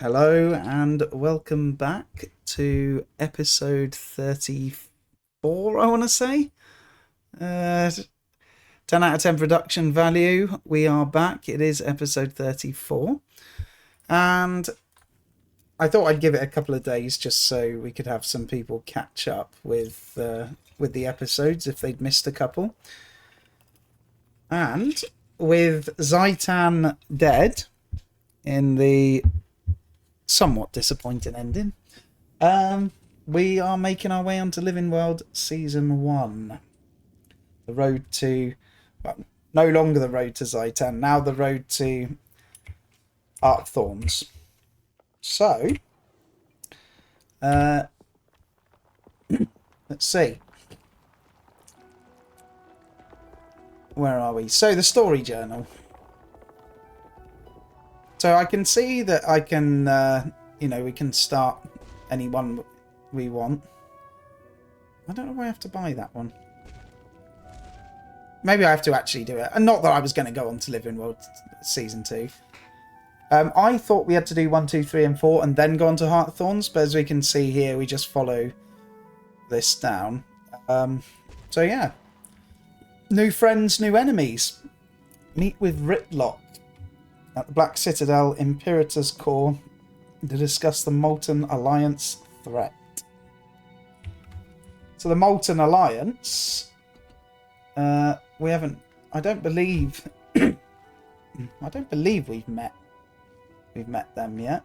Hello and welcome back to episode 34, I want to say. 10 out of 10 production value. We are back. It is episode 34. And I thought I'd give it a couple of days just so we could have some people catch up with the episodes if they'd missed a couple. And with Zaitan dead in the somewhat disappointing ending, we are making our way onto Living World Season 1. The road to... well, no longer the road to Zaitan, now the road to Art Thorns. So, let's see. Where are we? So, the story journal. So I can see that I can, we can start any one we want. I don't know why I have to buy that one. Maybe I have to actually do it. And not that I was going to go on to Living World Season 2. I thought we had to do 1, 2, 3 and 4 and then go on to Heart Thorns. But as we can see here, we just follow this down. So yeah. New friends, new enemies. Meet with Ritlock at the Black Citadel Imperator's Core to discuss the Molten Alliance threat. So the Molten Alliance, we haven't. I don't believe. I don't believe we've met them yet.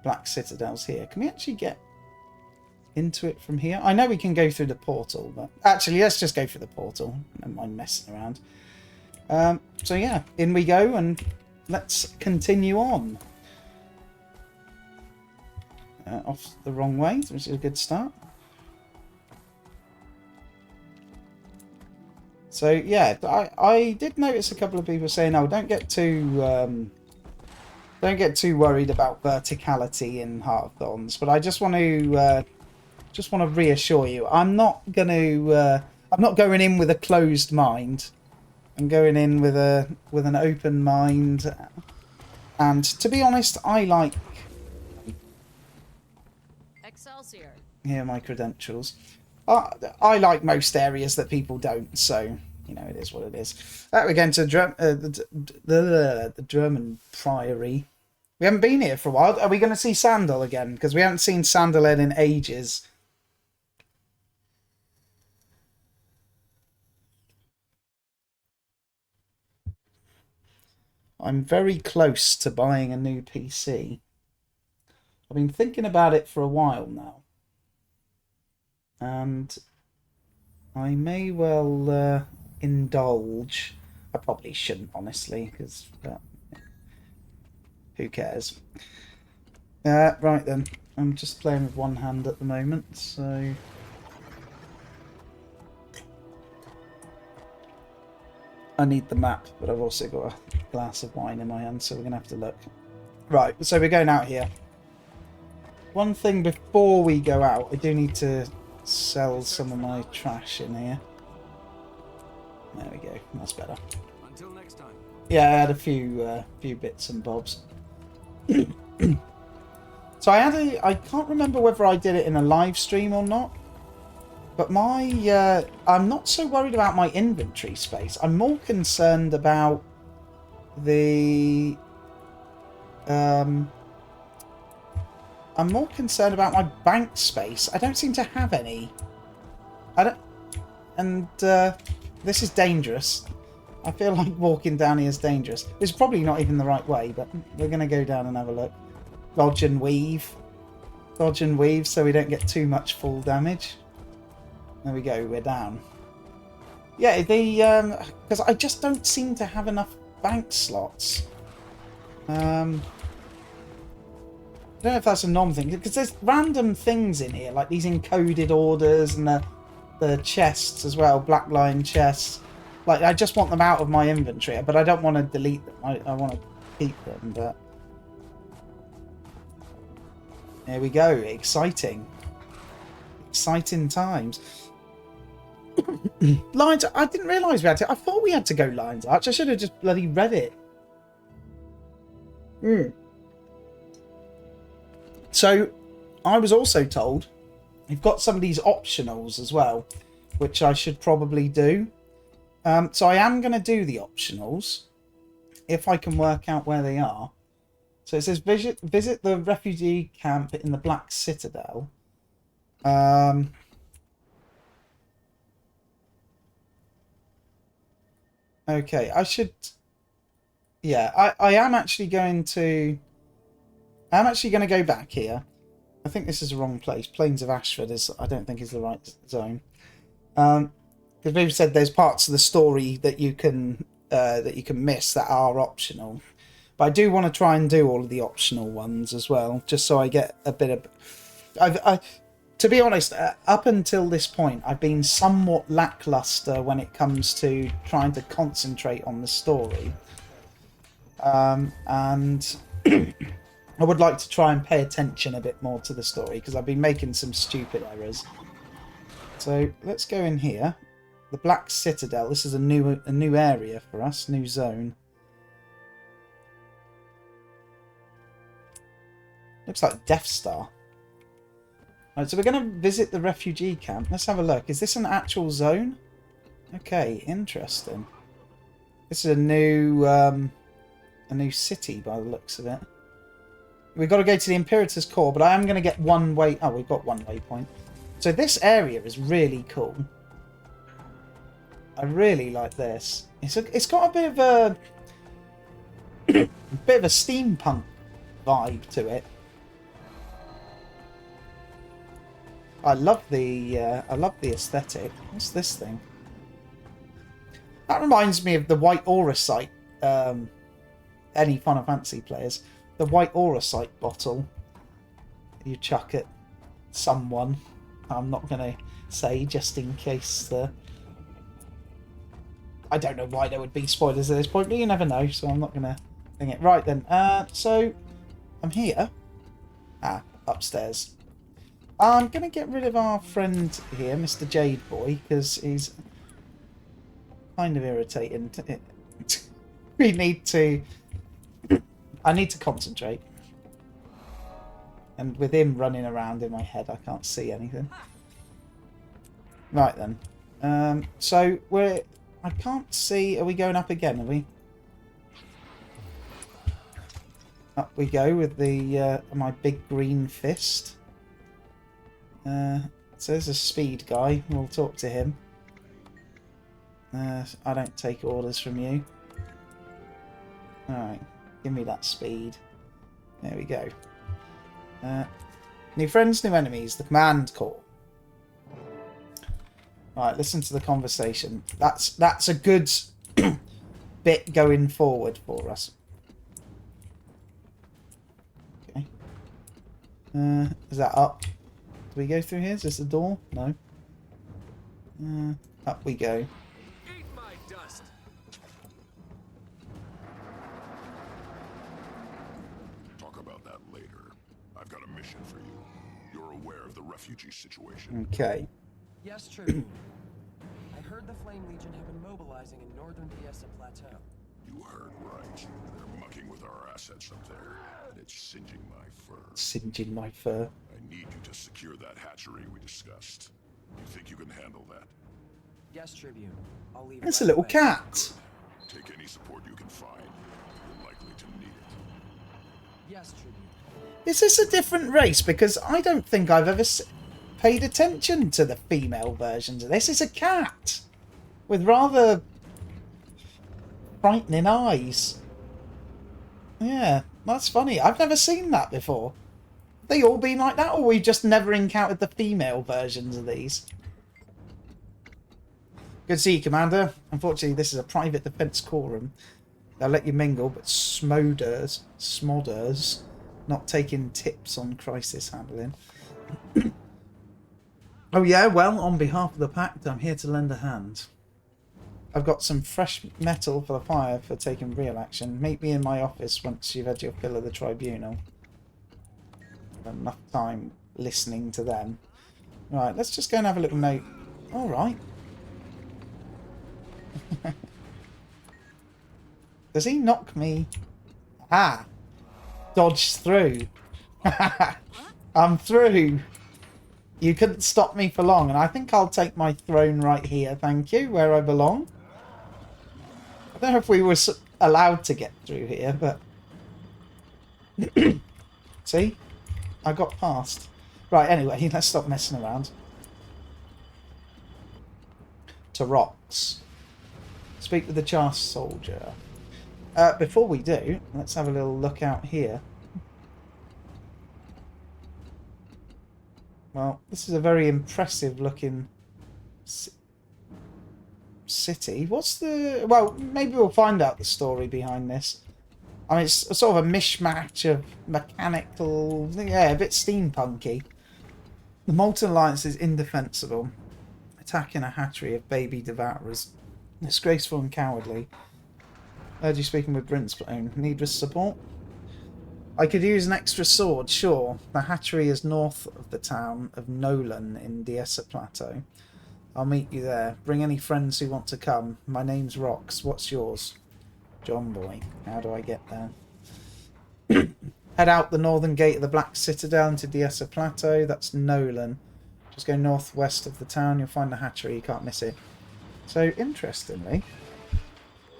Black Citadel's here. Can we actually get into it from here? I know we can go through the portal, but actually, let's just go through the portal. Never mind messing around. So yeah, in we go, and let's continue on. Off the wrong way, which is a good start. So yeah, I did notice a couple of people saying, "Oh, don't get too worried about verticality in Heart of Thorns." But I just want to reassure you, I'm not going in with a closed mind. I'm going in with an open mind, and to be honest, I like. Excelsior. Here are my credentials. I like most areas that people don't, so it is what it is. We're going to the German Priory. We haven't been here for a while. Are we going to see Sandal again? Because we haven't seen Sandal in ages. I'm very close to buying a new PC. I've been thinking about it for a while now. And I may well indulge. I probably shouldn't, honestly, because who cares? Right then. I'm just playing with one hand at the moment, so... I need the map, but I've also got a glass of wine in my hand, so we're going to have to look. Right, so we're going out here. One thing before we go out, I do need to sell some of my trash in here. There we go, that's better. Until next time. Yeah, I had a few bits and bobs. So I can't remember whether I did it in a live stream or not. But I'm not so worried about my inventory space. I'm more concerned about the... I'm more concerned about my bank space. I don't seem to have any. And this is dangerous. I feel like walking down here is dangerous. It's probably not even the right way, but we're going to go down and have a look. Dodge and weave. Dodge and weave so we don't get too much full damage. There we go, we're down. Yeah, because I just don't seem to have enough bank slots. I don't know if that's a non-thing, because there's random things in here, like these encoded orders and the chests as well, black line chests. Like, I just want them out of my inventory, but I don't want to delete them. I want to keep them, but... There we go, exciting. Exciting times. Lines, I didn't realise we had to. I thought we had to go Lines Arch. I should have just bloody read it. Mm. So, I was also told you've got some of these optionals as well, which I should probably do. So I am going to do the optionals if I can work out where they are. So it says visit the refugee camp in the Black Citadel. Okay, I should. Yeah, I am actually going to. I'm actually going to go back here. I think this is the wrong place. Plains of Ashford is. I don't think is the right zone. Because we've said there's parts of the story that you can miss that are optional. But I do want to try and do all of the optional ones as well, just so I get a bit of. To be honest, up until this point, I've been somewhat lackluster when it comes to trying to concentrate on the story. And I would like to try and pay attention a bit more to the story, because I've been making some stupid errors. So let's go in here. The Black Citadel. This is a new area for us, new zone. Looks like Death Star. Right, so we're going to visit the refugee camp. Let's have a look. Is this an actual zone? Okay, interesting. This is a new city by the looks of it. We've got to go to the Imperator's Core, but I am going to get one way. Oh, we've got one waypoint. So this area is really cool. I really like this. It's got a bit of a steampunk vibe to it. I love the aesthetic. What's this thing? That reminds me of the white aura sight. Any Final Fantasy players, the white aura sight bottle you chuck at someone. I'm not going to say, just in case the. I don't know why there would be spoilers at this point, but you never know, so I'm not going to thing it. Right then, so I'm here. Upstairs. I'm going to get rid of our friend here, Mr. Jade Boy, because he's kind of irritating. We need to... I need to concentrate. And with him running around in my head, I can't see anything. Right then. So we're... I can't see... Are we going up again, are we? Up we go with the my big green fist. So there's a speed guy. We'll talk to him. I don't take orders from you. Alright. Give me that speed. There we go. New friends, new enemies. The command core. Alright, listen to the conversation. That's a good bit going forward for us. Okay. Is that up? Do we go through here? Is this the door? No. Up we go. Eat my dust. Talk about that later. I've got a mission for you. You're aware of the refugee situation. Okay. Yes, true. I heard the Flame Legion have been mobilizing in northern Fiesta Plateau. You heard right. They're mucking with our assets up there, and it's singeing my fur. Singeing my fur. I need you to secure that hatchery we discussed. You think you can handle that? Yes, Tribune. I'll leave. It's right a little away. cat. Take any support you can find. You're likely to need it. Yes, Tribune. Is this a different race? Because I don't think I've ever paid attention to the female versions of this. It's a cat with rather frightening eyes. Yeah, that's funny. I've never seen that before. They all been like that, or we've just never encountered the female versions of these? Good to see you, Commander. Unfortunately, this is a private defence quorum. They'll let you mingle, but smodders, not taking tips on crisis handling. Oh yeah, well, on behalf of the Pact, I'm here to lend a hand. I've got some fresh metal for the fire for taking real action. Meet me in my office once you've had your fill of the tribunal. Enough time listening to them. Right, let's just go and have a little note. Alright. Does he knock me? Ah! dodged through. I'm through. You couldn't stop me for long, and I think I'll take my throne right here, thank you, where I belong. I don't know if we were allowed to get through here, but... See? I got past. Right, anyway, let's stop messing around. To rocks. Speak with the Chaste Soldier. Before we do, let's have a little look out here. Well, this is a very impressive looking city. What's the... Well, maybe we'll find out the story behind this. I mean, it's sort of a mishmash of mechanical... Yeah, a bit steampunky. The Molten Alliance is indefensible. Attacking a hatchery of baby devourers. Disgraceful and cowardly. Heard you speaking with Brimstone. Need support? I could use an extra sword, sure. The hatchery is north of the town of Nolan in Diessa Plateau. I'll meet you there. Bring any friends who want to come. My name's Rox. What's yours? John Boy. How do I get there? Head out the northern gate of the Black Citadel into Diessa Plateau. That's Nolan. Just go northwest of the town. You'll find the hatchery. You can't miss it. So, interestingly...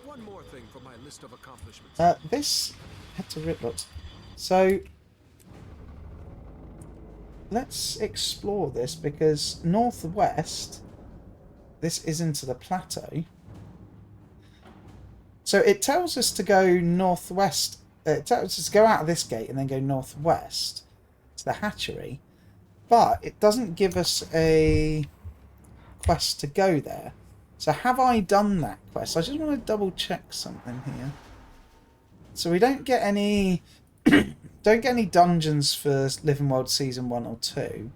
One more thing for my list of accomplishments. This... Head to Ritlot. So, let's explore this, because northwest, this is into the plateau. So it tells us to go northwest, it tells us to go out of this gate and then go northwest to the hatchery, but it doesn't give us a quest to go there. So have I done that quest? I just want to double check something here. So we don't get any... don't get any dungeons for Living World Season 1 or 2.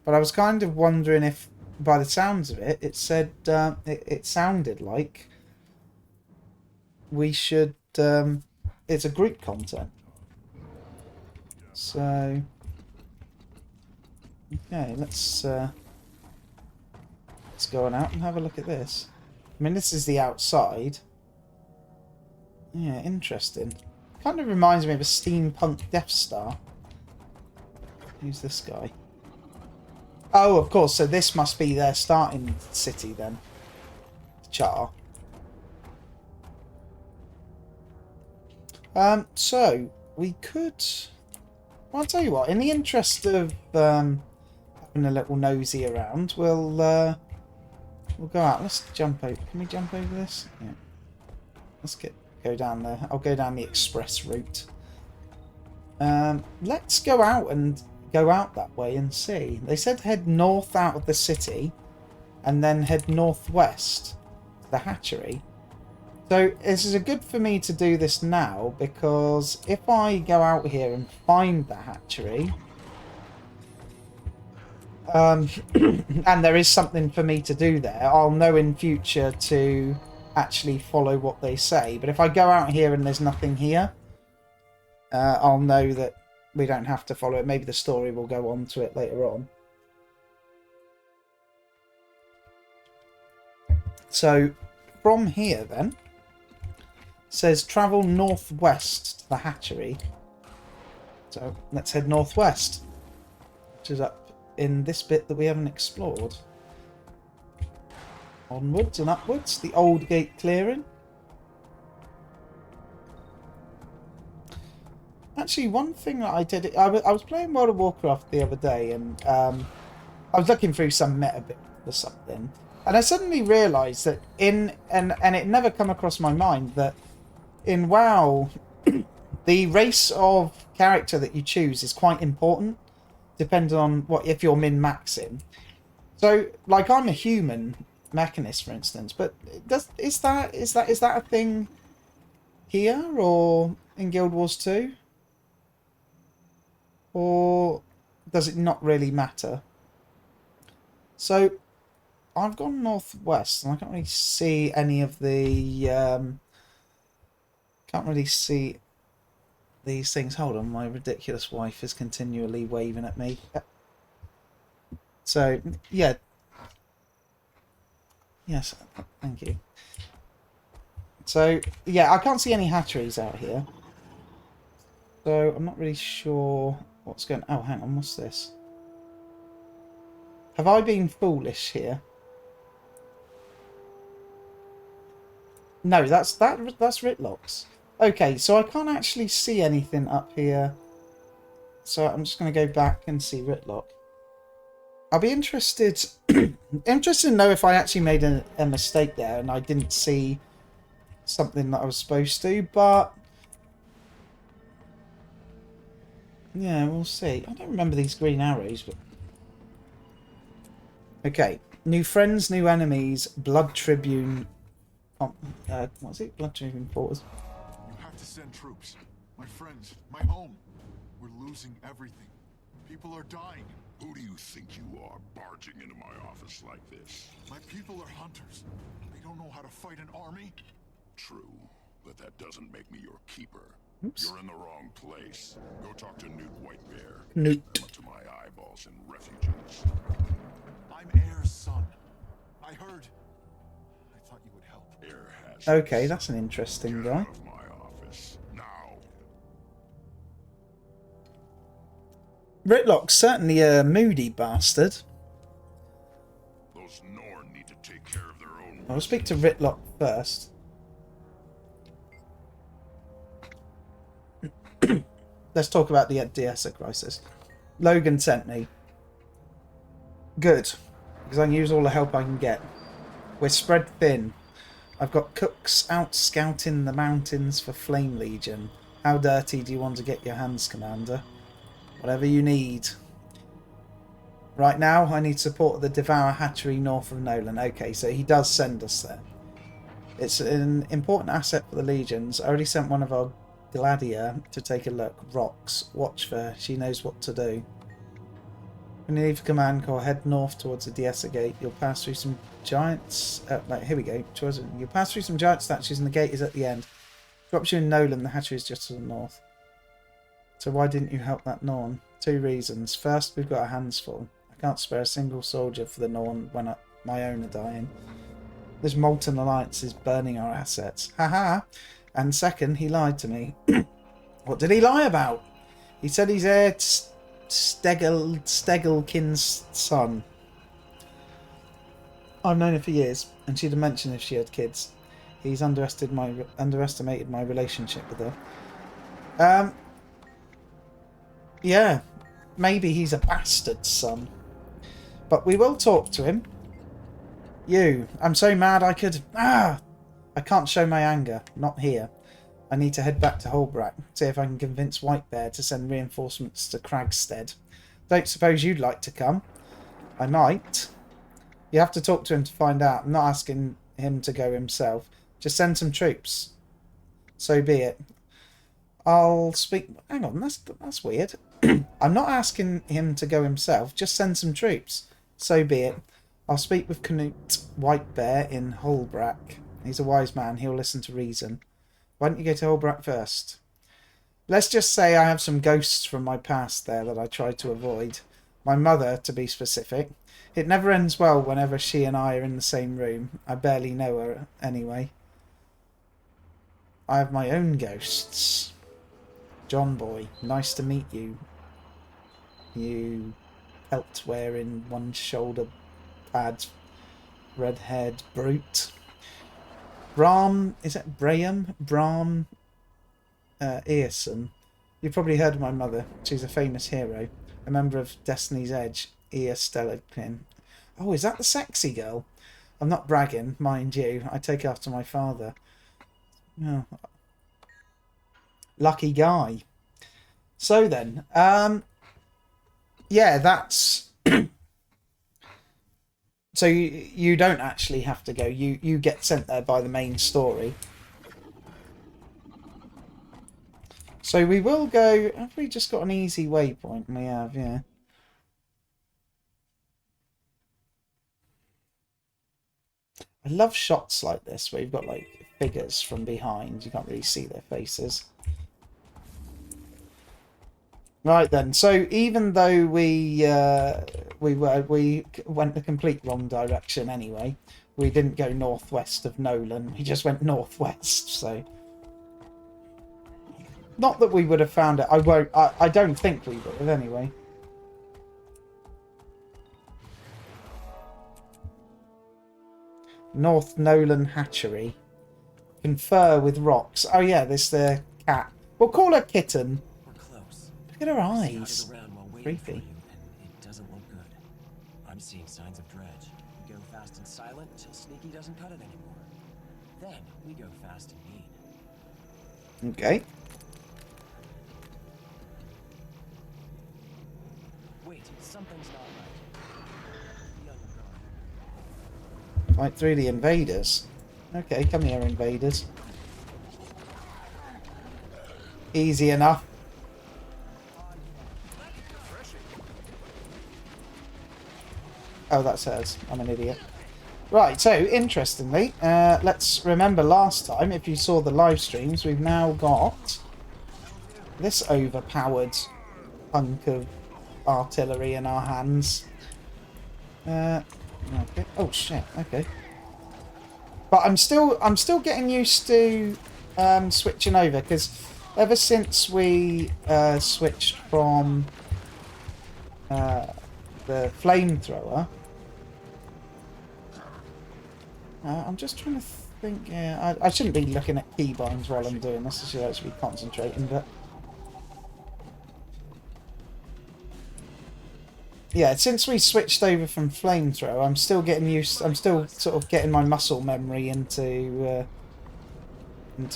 But I was kind of wondering if, by the sounds of it, it said... it sounded like we should... it's a group content. So... Okay, let's go on out and have a look at this. I mean, this is the outside. Yeah, interesting. Kind of reminds me of a steampunk Death Star. Who's this guy? Oh, of course. So this must be their starting city then. Char. So we could... Well, I'll tell you what. In the interest of having a little nosy around, we'll go out. Let's jump over. Can we jump over this? Yeah. Let's go down there. I'll go down the express route. Let's go out and go out that way and see. They said head north out of the city and then head northwest to the hatchery. So this is a good for me to do this now, because if I go out here and find the hatchery, and there is something for me to do there, I'll know in future to actually follow what they say. But if I go out here and there's nothing here, I'll know that we don't have to follow it. Maybe the story will go on to it later on. So from here then, it says travel northwest to the hatchery. So let's head northwest, which is up in this bit that we haven't explored. Onwards and upwards, the old gate clearing. Actually, one thing that I did, I was playing World of Warcraft the other day, and I was looking through some meta bit or something, and I suddenly realised that and it never come across my mind that in WoW, the race of character that you choose is quite important, depending on if you're min-maxing. So, like, I'm a human mechanist, for instance, but is that a thing here or in Guild Wars 2? Or does it not really matter? So I've gone northwest and I can't really see any of the can't really see these things. Hold on, my ridiculous wife is continually waving at me. So yeah. Yes, thank you. So, yeah, I can't see any hatcheries out here. So I'm not really sure what's going. Oh, hang on, what's this? Have I been foolish here? No, that's Ritlocks. Okay, so I can't actually see anything up here. So I'm just going to go back and see Ritlock. I'll be interested interested to know if I actually made a mistake there and I didn't see something that I was supposed to, but yeah, we'll see. I don't remember these green arrows, but okay. New friends, new enemies, Blood Tribune. What's it? Blood Tribune Force. You have to send troops. My friends, my home. We're losing everything. People are dying. Who do you think you are, barging into my office like this? My people are hunters. They don't know how to fight an army. True, but that doesn't make me your keeper. Oops. You're in the wrong place. Go talk to Newt Whitebear. Newt. I'm up to my eyeballs in refugees. I'm Heir's son. I heard. I thought you would help. Heir has Okay, that's an interesting Get guy. out of my office now. Ritlock's certainly a moody bastard. Those Norn need to take care of their own. I'll speak to Ritlock first. Let's talk about the Diessa crisis. Logan sent me. Good, because I can use all the help I can get. We're spread thin. I've got cooks out scouting the mountains for Flame Legion. How dirty do you want to get your hands, Commander? Whatever you need. Right now, I need support of the Devour Hatchery north of Nolan. Okay, so he does send us there. It's an important asset for the Legions. I already sent one of our Gladiator to take a look. Rox. Watch for her. She knows what to do. When you leave the command corps, head north towards the Diessa Gate. You'll pass through some giants... here we go. You'll pass through some giant statues and the gate is at the end. Drops you in Nolan. The hatchery is just to the north. So why didn't you help that Norn? 2 reasons. First, we've got our hands full. I can't spare a single soldier for the Norn when my own are dying. This Molten Alliance is burning our assets. Haha! And second, he lied to me. What did he lie about? He said he's heir to Stegelkin's son. I've known her for years, and she'd have mentioned if she had kids. He's underestimated my relationship with her. Yeah, maybe he's a bastard son. But we will talk to him. I'm so mad I could... I can't show my anger. Not here. I need to head back to Holbrack. See if I can convince Whitebear to send reinforcements to Cragstead. Don't suppose you'd like to come? I might. You have to talk to him to find out. I'm not asking him to go himself. Just send some troops. So be it. I'll speak... Hang on, that's weird. I'm not asking him to go himself. Just send some troops. So be it. I'll speak with Canute Whitebear in Holbrack. He's a wise man. He'll listen to reason. Why don't you go to Holbrack first? Let's just say I have some ghosts from my past there that I tried to avoid. My mother, to be specific. It never ends well whenever she and I are in the same room. I barely know her anyway. I have my own ghosts. John boy, nice to meet you. You pelt wearing one shoulder pad, red-haired brute. Bram, is it Braham? Bram Earson. You've probably heard of my mother. She's a famous hero. A member of Destiny's Edge, Ea Stellarkin. Oh, is that the sexy girl? I'm not bragging, mind you. I take after my father. Oh. Lucky guy. So then, yeah, that's... So you don't actually have to go. You get sent there by the main story. So we will go... Have we just got an easy waypoint? We have, yeah. I love shots like this where you've got like figures from behind. You can't really see their faces. Right then, so even though we went the complete wrong direction anyway, we didn't go northwest of Nolan. We just went northwest. So Not that we would have found it. I won't. I don't think we would have anyway. North Nolan Hatchery. Confer with rocks. Oh yeah, this the cat. We'll call her Kitten. We're close. Look at her Scouted eyes. around while waiting for Creepy. you, and it doesn't look good. I'm seeing signs of dredge. We go fast and silent until Sneaky doesn't cut it anymore. Then we go fast and mean. Okay. Wait, something's not right. Be on your guard. Fight through the invaders. Okay, come here, invaders. Easy enough. Oh, that's hers. I'm an idiot. Right, so, interestingly, let's remember last time, if you saw the live streams, we've now got this overpowered hunk of artillery in our hands. Okay. Oh, shit. Okay. But I'm still getting used to switching over, because ever since we switched from the flamethrower, I'm just trying to think. Yeah, I shouldn't be looking at keybinds while I'm doing this. I should actually be concentrating, but yeah, since we switched over from flamethrower, I'm still getting used. I'm still sort of getting my muscle memory into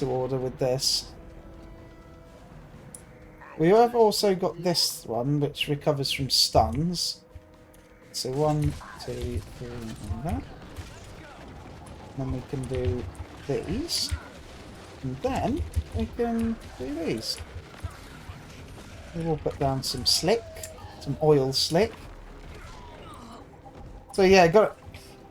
order with this. We have also got this one, which recovers from stuns. So 1, 2, 3, and that. Then we can do these, and then we can do these. We will put down some slick, some oil slick. So yeah, got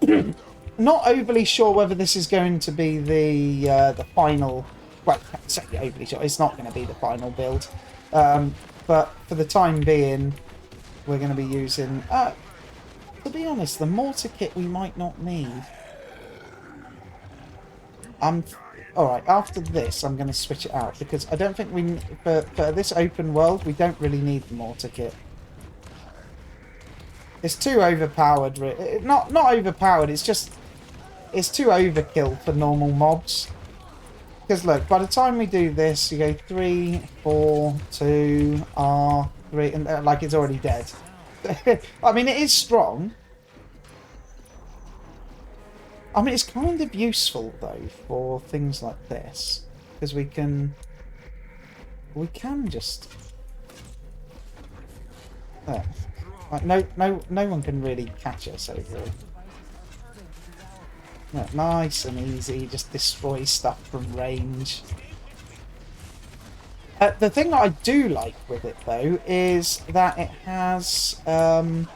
it. Not overly sure whether this is going to be the final. Well, certainly overly sure it's not going to be the final build, but for the time being, we're going to be using. To be honest, the mortar kit we might not need. Alright, after this I'm going to switch it out, because I don't think we, for this open world, we don't really need the mortar kit. It's too overpowered. Not overpowered, it's just, it's too overkill for normal mobs. Because look, by the time we do this, you go 3, 4, 2, R3, and like it's already dead. I mean, it is strong. I mean, it's kind of useful, though, for things like this. Because we can just... Like, no one can really catch us over here. No, nice and easy, just destroy stuff from range. The thing that I do like with it, though, is that it has a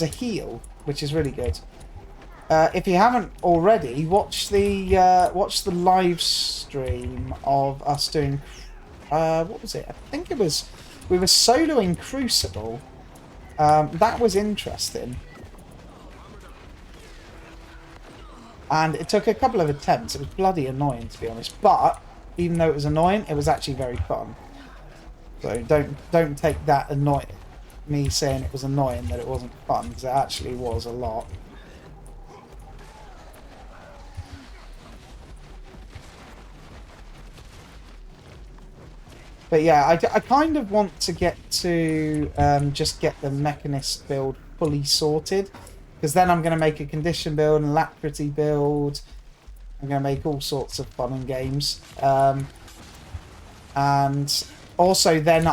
heal, which is really good. If you haven't already, watch the live stream of us doing. What was it? I think it was. We were soloing Crucible. That was interesting, and it took a couple of attempts. It was bloody annoying, to be honest. But even though it was annoying, it was actually very fun. So don't take that me saying it was annoying that it wasn't fun, because it actually was a lot. But yeah, I kind of want to get to just get the Mechanist build fully sorted, because then I'm going to make a Condition build and Alacrity build. I'm going to make all sorts of fun and games. And also then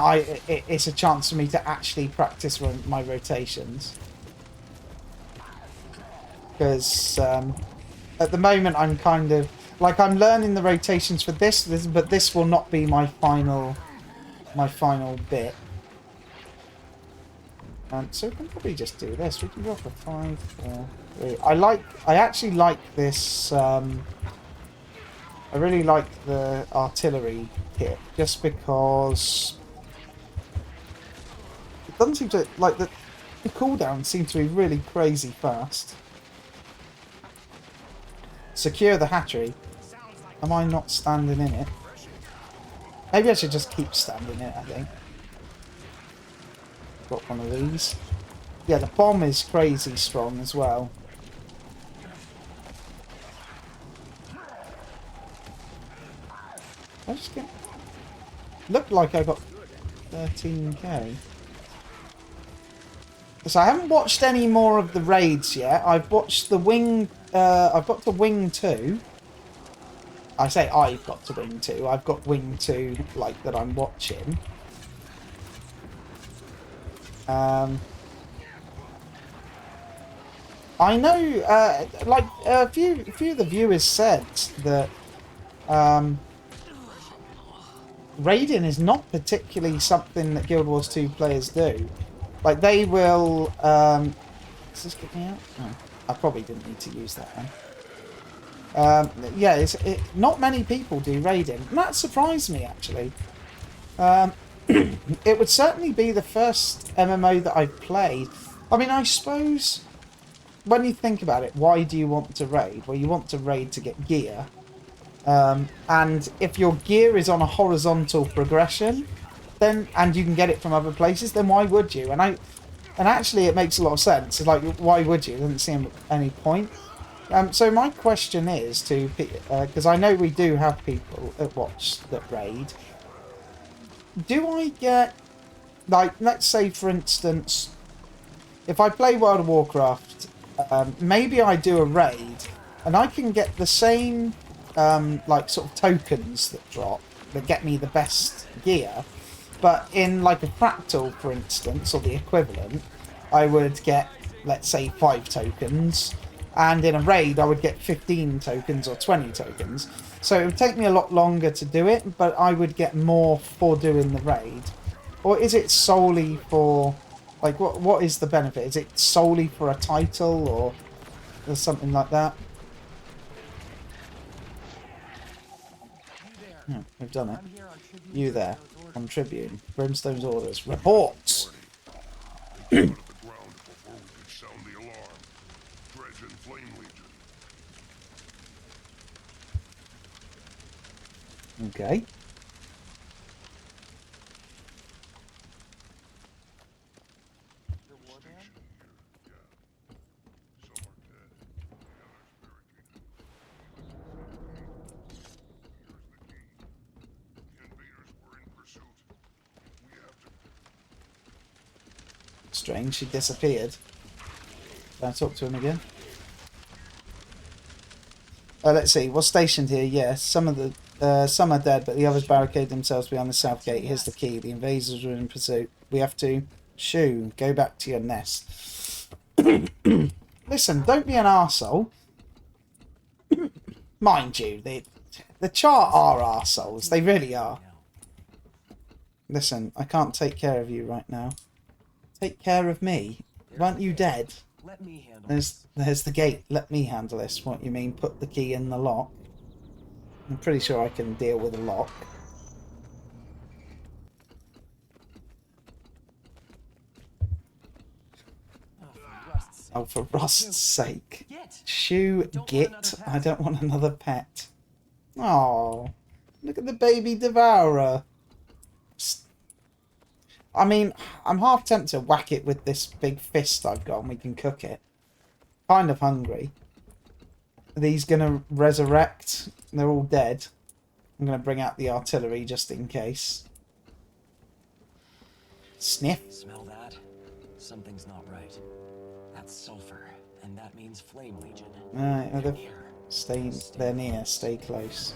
it's a chance for me to actually practice my rotations. Because at the moment I'm kind of... Like, I'm learning the rotations for this, but this will not be my final bit. So we can probably just do this. We can go for 5, 4, 3. I actually like this. I really like the artillery kit, just because it doesn't seem to like the cooldowns seem to be really crazy fast. Secure the hatchery. Am I not standing in it? Maybe I should just keep standing it, I think. Got one of these. Yeah, the bomb is crazy strong as well. I just get... Looked like I got 13k. So I haven't watched any more of the raids yet. I've watched the wing... I've got to wing 2. I say I've got to wing 2. I've got wing 2, like, that I'm watching. I know, like, a few of the viewers said that raiding is not particularly something that Guild Wars 2 players do. Like, they will... Does this get me out? No, I probably didn't need to use that one. Yeah, not many people do raiding. And that surprised me, actually. It would certainly be the first MMO that I've played. I mean, I suppose... When you think about it, why do you want to raid? Well, you want to raid to get gear. And if your gear is on a horizontal progression, then and you can get it from other places, then why would you? And actually, it makes a lot of sense. It's like, why would you? It doesn't seem any point. So my question is to, because I know we do have people at Watch that raid. Do I get, like, let's say for instance, if I play World of Warcraft, maybe I do a raid, and I can get the same, like, sort of tokens that drop, that get me the best gear, but in, like, a fractal, for instance, or the equivalent, I would get, let's say, 5 tokens, and in a raid I would get 15 tokens or 20 tokens. So it would take me a lot longer to do it, but I would get more for doing the raid. Or is it solely for... Like, what is the benefit? Is it solely for a title, or something like that? No, we've done it. You there, on Tribune. Brimstone's orders. Reports! The ground before we could sound the alarm. Dredge and Flame Legion. Okay. Strange, she disappeared. Can I talk to him again? Let's see, what's stationed here? Yes, some are dead, but the others barricade themselves behind the south gate. Here's the key. The invaders are in pursuit. We have to... Shoo, go back to your nest. Listen, don't be an arsehole. Mind you, the chart are arseholes. They really are. Listen, I can't take care of you right now. Take care of me. Weren't you dead? Let me handle it. There's the gate. Let me handle this. What you mean? Put the key in the lock? I'm pretty sure I can deal with a lock. Oh, for rust's sake. Shoo, git. I don't want another pet. Oh, look at the baby devourer. I mean, I'm half tempted to whack it with this big fist I've got and we can cook it. Kind of hungry. Are these going to resurrect? They're all dead. I'm going to bring out the artillery just in case. Sniff. Smell that? Something's not right. That's sulfur, and that means Flame Legion. Alright, they're near. Stay close.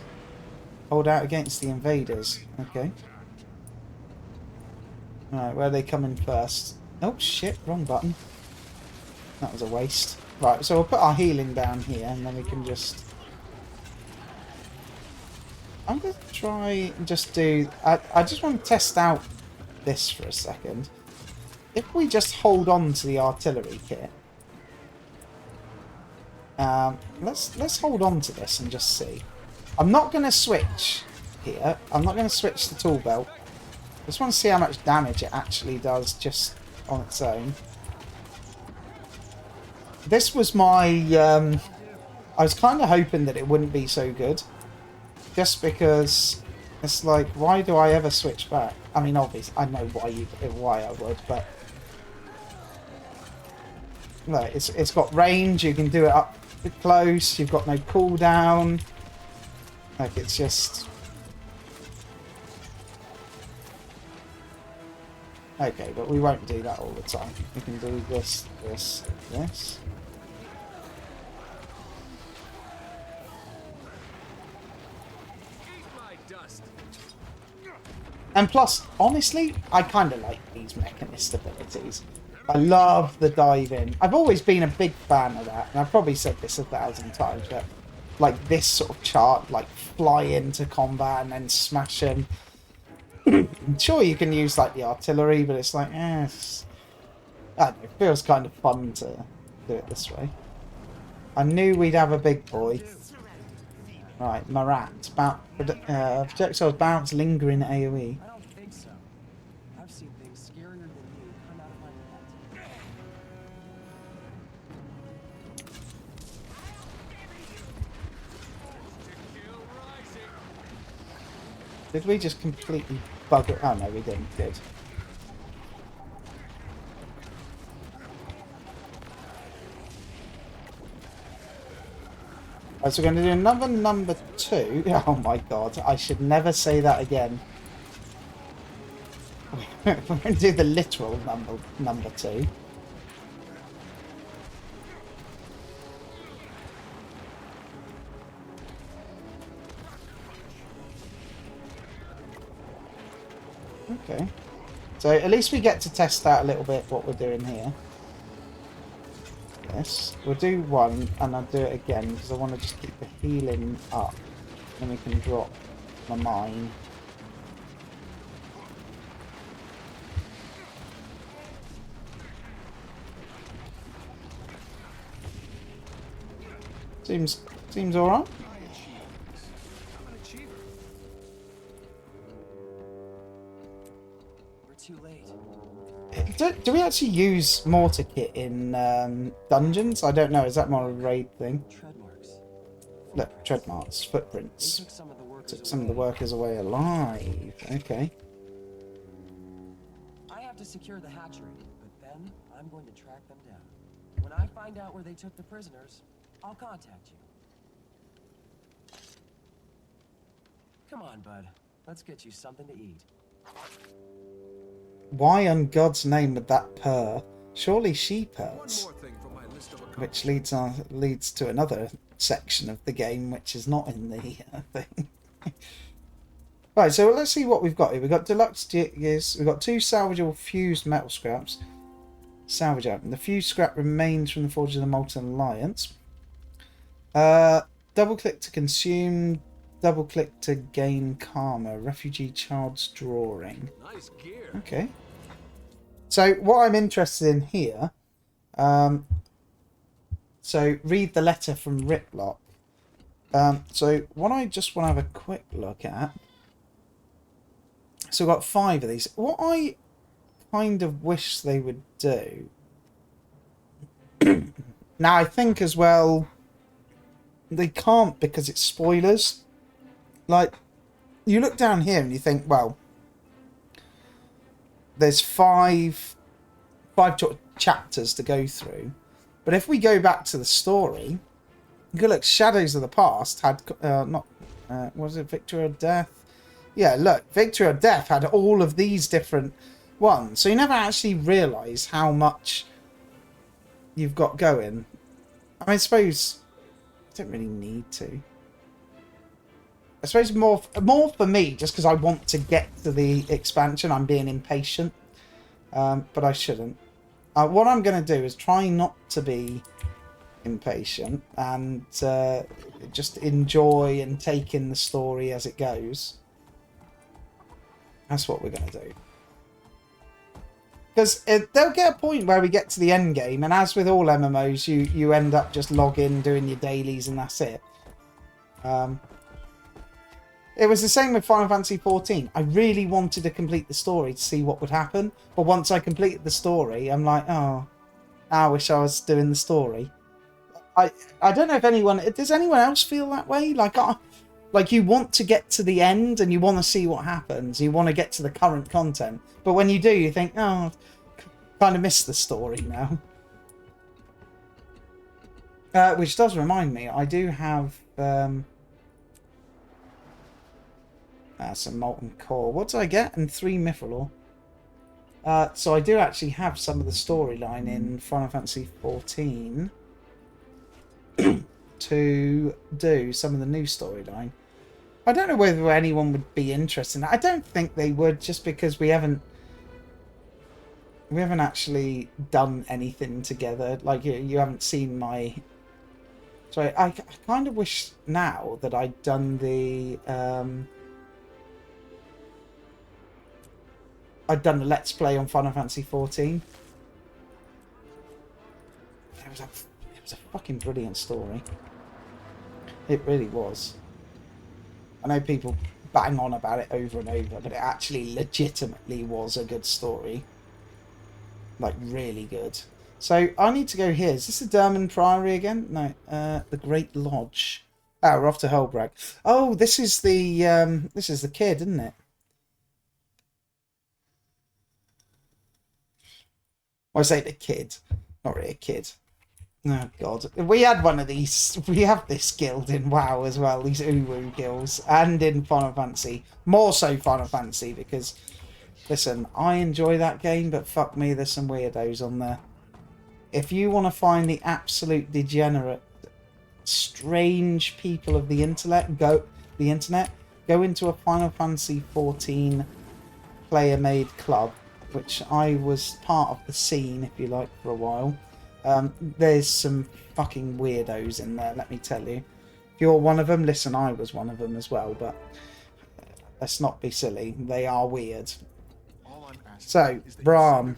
Hold out against the invaders. Okay. Alright, where are they coming first? Oh shit, wrong button. That was a waste. Right, so we'll put our healing down here and then we can just... I'm going to try and just do... I just want to test out this for a second. If we just hold on to the artillery kit... let's hold on to this and just see. I'm not going to switch here. I'm not going to switch the tool belt. I just want to see how much damage it actually does just on its own. This was my... I was kind of hoping that it wouldn't be so good. Just because It's like, why do I ever switch back? I mean, obviously, I know why I would, but look, it's got range. You can do it up close. You've got no cooldown. Like, it's just okay. But we won't do that all the time. We can do this, this, this. Eat my dust. And plus, honestly, I kind of like these mechanist abilities. I love the dive in. I've always been a big fan of that, and I've probably said this 1,000 times, but like this sort of chart, like fly into combat and then smash them. Sure, you can use like the artillery, but it's like, I don't know, it feels kind of fun to do it this way. I knew we'd have a big boy. Right, Marat. Projectiles bounce, lingering AoE. I don't think so. I've seen things scarier than you come out of my head. Kill rising. Did we just completely bug it? Oh no, we didn't. Good. Right, so we're going to do another number 2. Oh my god, I should never say that again. We're going to do the literal number 2. Okay. So at least we get to test out a little bit what we're doing here. Yes, we'll do one and I'll do it again because I want to just keep the healing up. Then we can drop my mine. Seems alright. I'm an achiever. We're too late. Do we actually use mortar kit in dungeons? I don't know. Is that more a raid thing? Tread marks. Look, tread marks, They footprints. took some of the workers Took some of the away. workers away alive. Okay. I have to secure the hatchery, but then I'm going to track them down. When I find out where they took the prisoners, I'll contact you. Come on, bud. Let's get you something to eat. Why in God's name would that purr? Surely she One purrs. more thing for my list of Which accomplishments. leads to another section of the game, which is not in the thing. Right, so let's see what we've got here. We've got deluxe gears. We've got 2 salvageable fused metal scraps. Salvage item. The fused scrap remains from the Forge of the Molten Alliance. Double click to consume. Double click to gain karma. Refugee child's drawing. Nice gear. Okay. So what I'm interested in here, so read the letter from Riplock. So what I just want to have a quick look at. So we've got 5 of these. What I kind of wish they would do. Now I think as well, they can't because it's spoilers. Like, you look down here and you think, well, there's five chapters to go through, but if we go back to the story, you can look. Shadows of the Past had was it Victory or Death? Yeah, look, Victory or Death had all of these different ones, so you never actually realise how much you've got going. I suppose I don't really need to. I suppose more for me, just because I want to get to the expansion. I'm being impatient, but I shouldn't. What I'm going to do is try not to be impatient and just enjoy and take in the story as it goes. That's what we're going to do. Because there'll get a point where we get to the end game, and as with all MMOs, you end up just logging, doing your dailies, and that's it. It was the same with Final Fantasy XIV. I really wanted to complete the story to see what would happen, but once I completed the story, I'm like, oh, I wish I was doing the story. I don't know if anyone... Does anyone else feel that way? Like, Like, you want to get to the end and you want to see what happens. You want to get to the current content. But when you do, you think, oh, kind of missed the story now. Which does remind me, I do have some molten core. What did I get? And 3 mithril ore. So I do actually have some of the storyline in Final Fantasy XIV to do some of the new storyline. I don't know whether anyone would be interested in that. I don't think they would, just because we haven't actually done anything together. Like, you haven't seen my... So I kind of wish now that I'd done the Let's Play on Final Fantasy XIV. It was a fucking brilliant story. It really was. I know people bang on about it over and over, but it actually legitimately was a good story. Like, really good. So, I need to go here. Is this the Derman Priory again? No, the Great Lodge. Oh, we're off to Holbrag. Oh, this is the kid, isn't it? Well, I say the kid. Not really a kid. Oh, God. We had one of these. We have this guild in WoW as well. These Uwu guilds. And in Final Fantasy. More so Final Fantasy because, listen, I enjoy that game, but fuck me, there's some weirdos on there. If you want to find the absolute degenerate, strange people of the internet, go into a Final Fantasy XIV player-made club, which I was part of the scene, if you like, for a while. There's some fucking weirdos in there, let me tell you. If you're one of them, listen, I was one of them as well, but let's not be silly. They are weird. So, Brahm.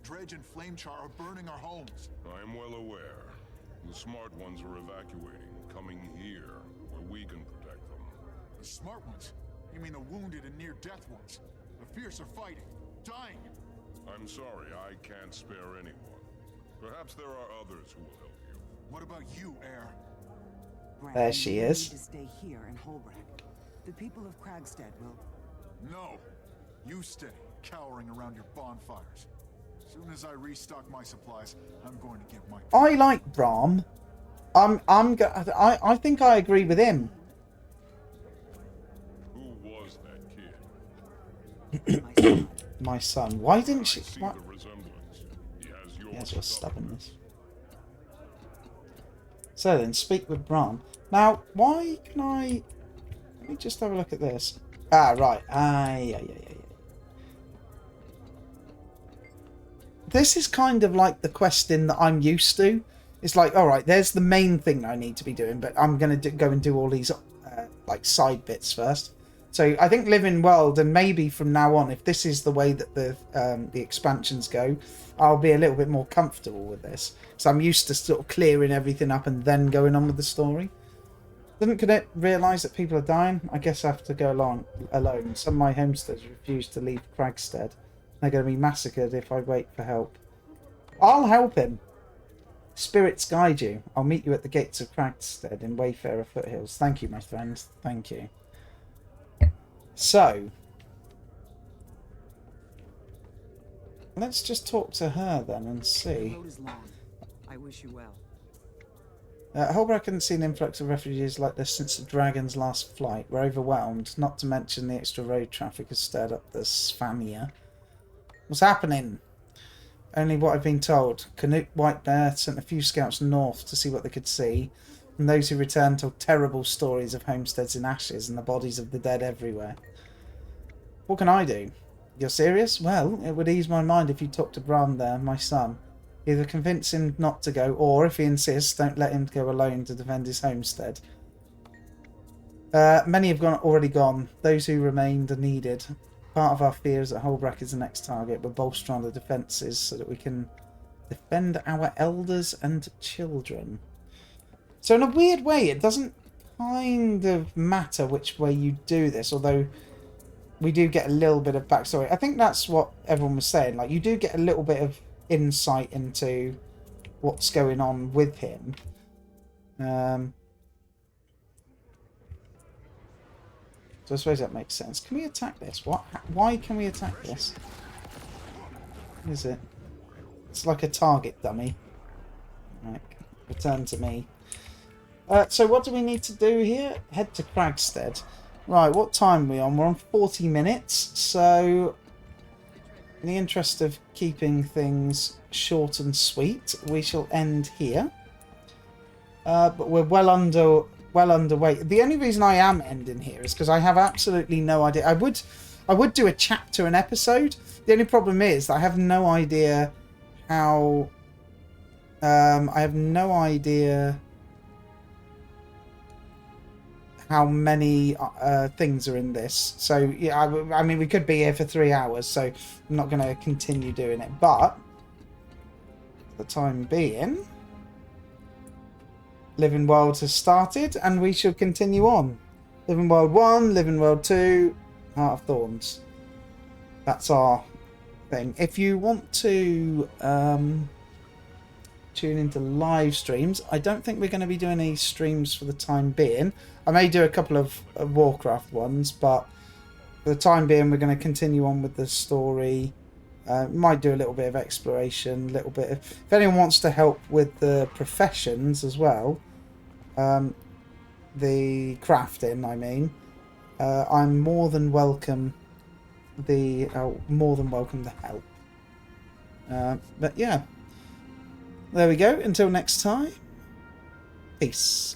Dredge and Flamechar are burning our homes. I am well aware. The smart ones are evacuating, coming here, where we can protect them. The smart ones? You mean the wounded and near-death ones? The fierce are fighting, dying. I'm sorry, I can't spare anyone. Perhaps there are others who will help you. What about you, Air? There she is. You need to stay here in Holbrook. The people of Kragstead will... No. You stay, cowering around your bonfires. Soon as I restock my supplies, I'm going to get my... I like Brahm. I think I agree with him. Who was that kid? My son. My son. Why didn't she... I see What? the resemblance. He has your Yes, your stubbornness. stubbornness. So then, speak with Brahm. Now, why can I... Let me just have a look at this. Ah, right. Yeah. This is kind of like the questing that I'm used to. It's like, all right, there's the main thing I need to be doing, but I'm going to go and do all these like side bits first. So I think Living World, and maybe from now on, if this is the way that the expansions go, I'll be a little bit more comfortable with this. So I'm used to sort of clearing everything up and then going on with the story. Didn't Cadet realise that people are dying? I guess I have to go along alone. Some of my homesteads refuse to leave Kragstead. They're going to be massacred if I wait for help. I'll help him. Spirits guide you. I'll meet you at the gates of Kragstead in Wayfarer Foothills. Thank you, my friends. Thank you. So, let's just talk to her then and see. The road is long. I wish you well. Holbrook hasn't seen an influx of refugees like this since the Dragon's last flight. We're overwhelmed, not to mention the extra road traffic has stirred up the Svanir. What's happening? Only what I've been told. Canute Whitebear sent a few scouts north to see what they could see, and those who returned told terrible stories of homesteads in ashes and the bodies of the dead everywhere. What can I do? You're serious? Well, it would ease my mind if you talked to Brahm there, my son. Either convince him not to go, or if he insists, don't let him go alone to defend his homestead. Many have already gone. Those who remained are needed. Part of our fear is that Holbrook is the next target. We're bolstering the defences so that we can defend our elders and children. So in a weird way, it doesn't kind of matter which way you do this, although we do get a little bit of backstory. I think that's what everyone was saying. Like, you do get a little bit of insight into what's going on with him. So I suppose that makes sense. Can we attack this? What? Why can we attack this? What is it? It's like a target dummy. Right, return to me. So what do we need to do here? Head to Cragstead. Right, what time are we on? We're on 40 minutes. So, in the interest of keeping things short and sweet, we shall end here. But we're well underway. The only reason I am ending here is because I have absolutely no idea. I would do a chapter an episode. The only problem is that I have no idea how. I have no idea how many things are in this. So yeah, I mean, we could be here for 3 hours. So I'm not going to continue doing it. But for the time being, Living World has started, and we shall continue on. Living World 1, Living World 2, Heart of Thorns. That's our thing. If you want to tune into live streams, I don't think we're going to be doing any streams for the time being. I may do a couple of Warcraft ones, but for the time being, we're going to continue on with the story. Might do a little bit of exploration, a little bit of... If anyone wants to help with the professions as well, the crafting, I mean, I'm more than welcome more than welcome to help. But yeah, there we go. Until next time, peace.